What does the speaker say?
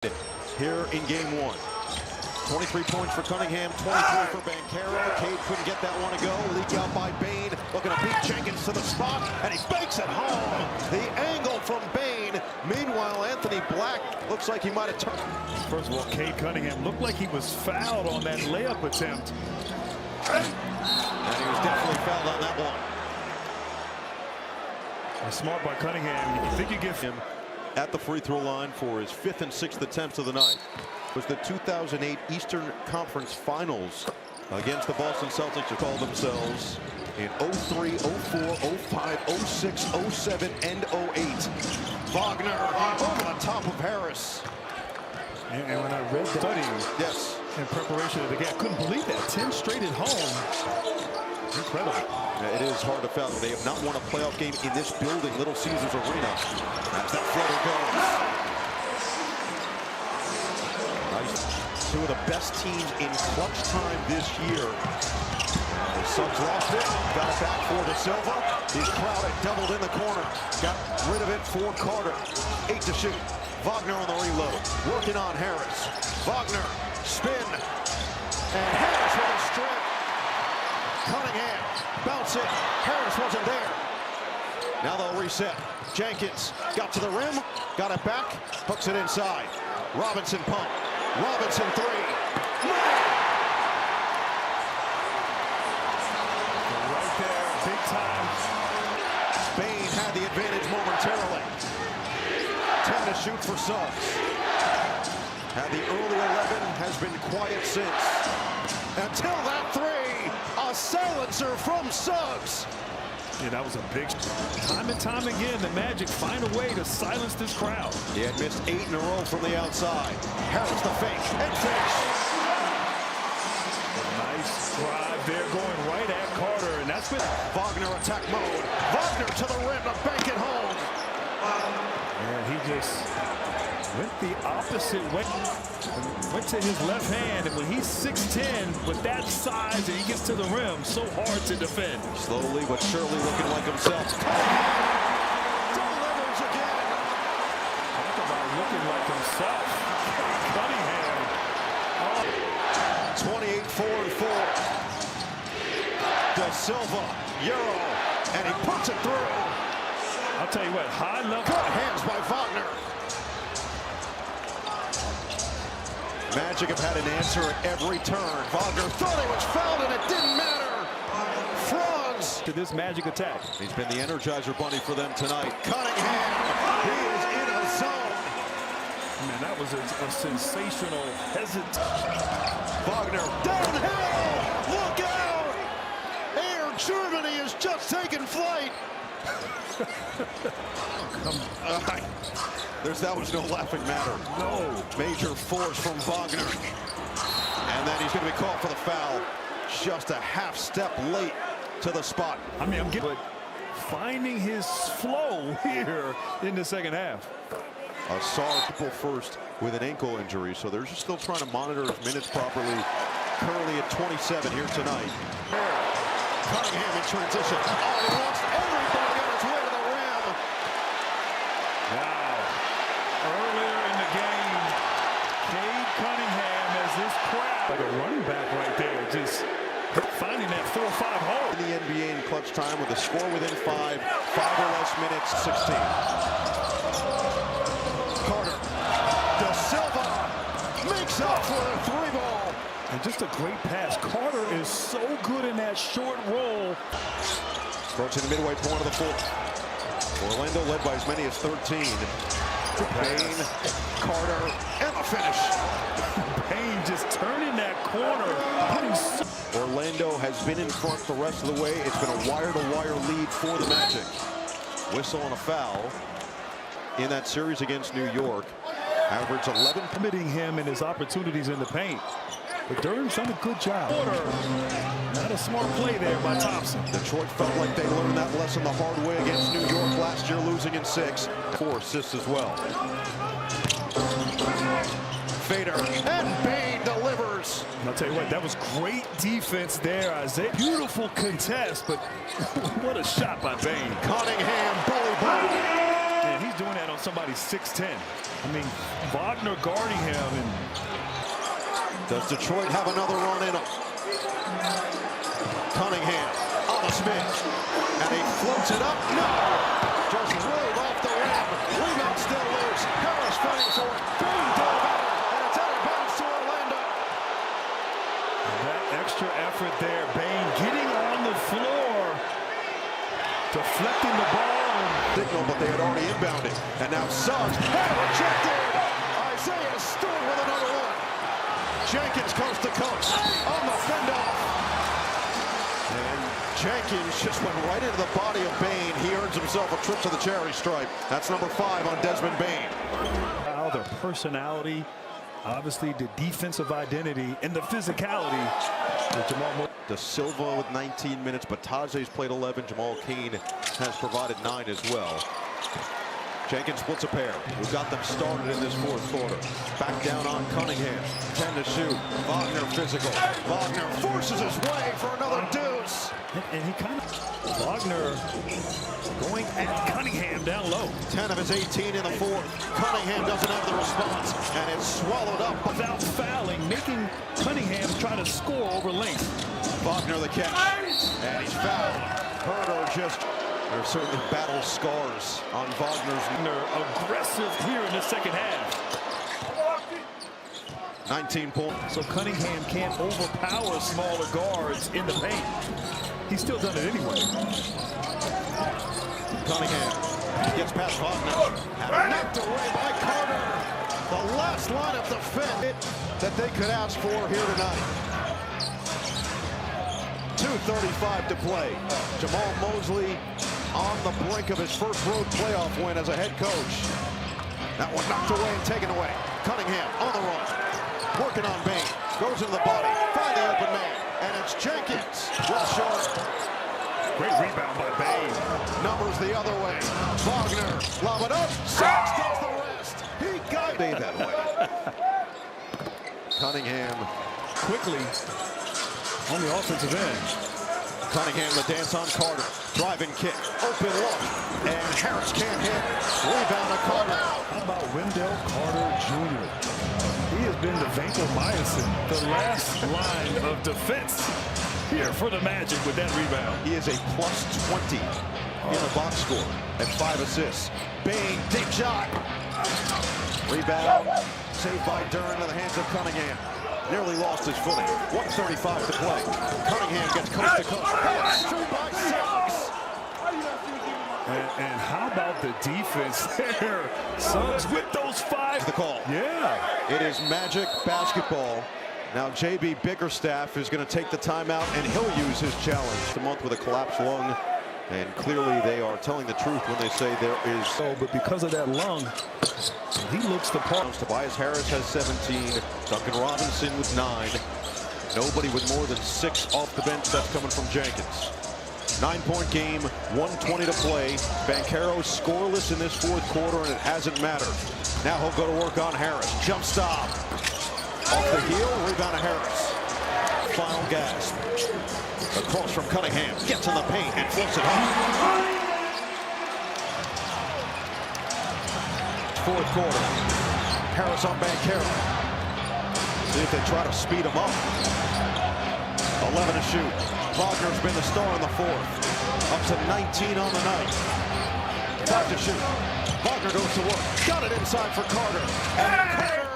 Here in game one. 23 points for Cunningham, 23 for Banchero. Cade couldn't get that one to go. Leak out by Bane. Looking to beat Jenkins to the spot, and he banks it home. The angle from Bane. Meanwhile, Anthony Black looks like he might have turned. First of all, Cade Cunningham looked like he was fouled on that layup attempt. And he was definitely fouled on that one. Smart by Cunningham. You think you give him at the free throw line for his 5th and 6th attempts of the night. It was the 2008 Eastern Conference Finals against the Boston Celtics, to call themselves, in 03, 04, 05, 06, 07, and 08. Wagner over the top of Harris. And when I read the study in preparation of the game, I couldn't believe that. 10 straight at home. Incredible. It is hard to foul. They have not won a playoff game in this building, Little Caesars Arena. As that floater goes. Nice. Two of the best teams in clutch time this year. The Suns lost it. Got it back for De Silva. He's crowded, doubled in the corner. Got rid of it for Carter. 8 to shoot. Wagner on the reload. Working on Harris. Wagner, spin. And Harris with a strip. Cunningham, bounce it. Harris wasn't there. Now they'll reset. Jenkins got to the rim, got it back, hooks it inside. Robinson pump. Robinson three. Right there, big time. Bane had the advantage momentarily. 10 to shoot for Suggs. And the early 11 has been quiet since. Until that three, a silencer from Suggs. Yeah, that was a big time and time again. The Magic find a way to silence this crowd. He had missed 8 in a row from the outside. Harris the fake and finish. Nice drive there, going right at Carter, and that's been Wagner attack mode. Wagner to the rim to bank it home. And he just went the opposite way. Went to his left hand, and when he's 6'10", with that size, and he gets to the rim, so hard to defend. Slowly but surely looking like himself. Delivers again. Talk about looking like himself. Cunningham. 28-4-4. De Silva, Euro, and he puts it through. I'll tell you what, high level. Good hands by Wagner. Magic have had an answer at every turn. Wagner thought he was fouled, and it didn't matter. Franz to this Magic attack. He's been the Energizer Bunny for them tonight. Cunningham, he is in a zone. Man, that was a sensational Wagner downhill. Look out! Air Germany is just taking flight. That was no laughing matter. No. Major force from Wagner. And then he's going to be called for the foul. Just a half step late to the spot. I mean, I'm getting finding his flow here in the second half. People first with an ankle injury, so they're just still trying to monitor his minutes properly. Currently at 27 here tonight. Cunningham in transition. Oh, he lost everybody on his way to the rim. Wow. Earlier in the game, Cade Cunningham as this crowd, like a running back right there, just finding that 4-5 hole. In the NBA in clutch time with a score within 5 or less minutes, 16. Carter, De Silva makes up for the 3-ball. And just a great pass. Carter is so good in that short roll. Approaching the midway point of the fourth. Orlando led by as many as 13. Payne, Carter, and the finish. Payne just turning that corner. Orlando has been in front the rest of the way. It's been a wire-to-wire lead for the Magic. Whistle on a foul in that series against New York. Average 11. Limiting him and his opportunities in the paint. But Durham's done a good job. Not a smart play there by Thompson. Detroit felt like they learned that lesson the hard way against New York last year, losing in 6. 4 assists as well. Fader and Bane delivers. And I'll tell you what, that was great defense there, Isaiah. Beautiful contest, but what a shot by Bane. Cunningham, bully ball. Man, he's doing that on about somebody 6'10". I mean, Wagner guarding him. And does Detroit have another run in him? Cunningham on a spin, and he floats it up. No! Just rolled off the rim. Rebound still loose. Harris fighting for it. Boom, dove out, and it's out of bounds to Orlando. that extra effort there. Bane getting on the floor, deflecting the ball. Signal, but they had already inbounded. And now Suggs, rejected. Isaiah Stewart with another one. Jenkins coast to coast on the fend-off. And Jenkins just went right into the body of Bane. He earns himself a trip to the charity stripe. That's number 5 on Desmond Bane. Their personality, obviously the defensive identity, and the physicality. De Silva with 19 minutes, but Tajay's played 11. Jamal Cain has provided 9 as well. Jenkins splits a pair. We've got them started in this fourth quarter. Back down on Cunningham. 10 to shoot. Wagner physical. Wagner forces his way for another deuce. And he kind of, Wagner going at Cunningham down low. 10 of his 18 in the fourth. Cunningham doesn't have the response, and it's swallowed up. Without fouling, making Cunningham try to score over length. Wagner the catch, and he's fouled. Herder just, there's certainly battle scars on Wagner's. They're aggressive here in the second half. 19 points. So Cunningham can't overpower smaller guards in the paint. He's still done it anyway. Cunningham gets past Wagner. And knocked away by Carter. The last line of defense that they could ask for here tonight. 2:35 to play. Jamal Mosley on the brink of his first road playoff win as a head coach. That one knocked away and taken away. Cunningham on the run. Working on Bane. Goes into the body. Find the open man. And it's Jenkins. Well short. Great rebound by Bane. Numbers the other way. Wagner. Lob it up. Suggs does the rest. He got it that way. Cunningham Quickly on the offensive end. Cunningham the dance on Carter. Driving kick. Open look. And Harris can't hit. Rebound to Carter. How about Wendell Carter Jr.? He has been the vancomycin, the last line of defense here for the Magic with that rebound. He is a +20 in the box score at 5 assists. Bane, deep shot. Rebound. Saved by Duran into the hands of Cunningham. Nearly lost his footing. 1:35 to play. Cunningham gets coast to coast. Straight by Suggs. And how about the defense there? Suggs with those 5. The call. Yeah. It is Magic basketball. Now JB Bickerstaff is going to take the timeout, and he'll use his challenge. The month with a collapsed lung, and clearly they are telling the truth when they say there is. Oh, but because of that lung, he looks the part. Tobias Harris has 17. Duncan Robinson with 9. Nobody with more than 6 off the bench. That's coming from Jenkins. 9-point game, 1:20 to play. Banchero scoreless in this fourth quarter, and it hasn't mattered. Now he'll go to work on Harris. Jump stop. Off the heel, rebound to Harris. Final gasp. Across from Cunningham. Gets in the paint and flips it home. Fourth quarter. Harris on Banchero. See if they try to speed him up. 11 to shoot. Wagner's been the star in the fourth. Up to 19 on the night. 5 to shoot. Wagner goes to work. Got it inside for Carter. And Carter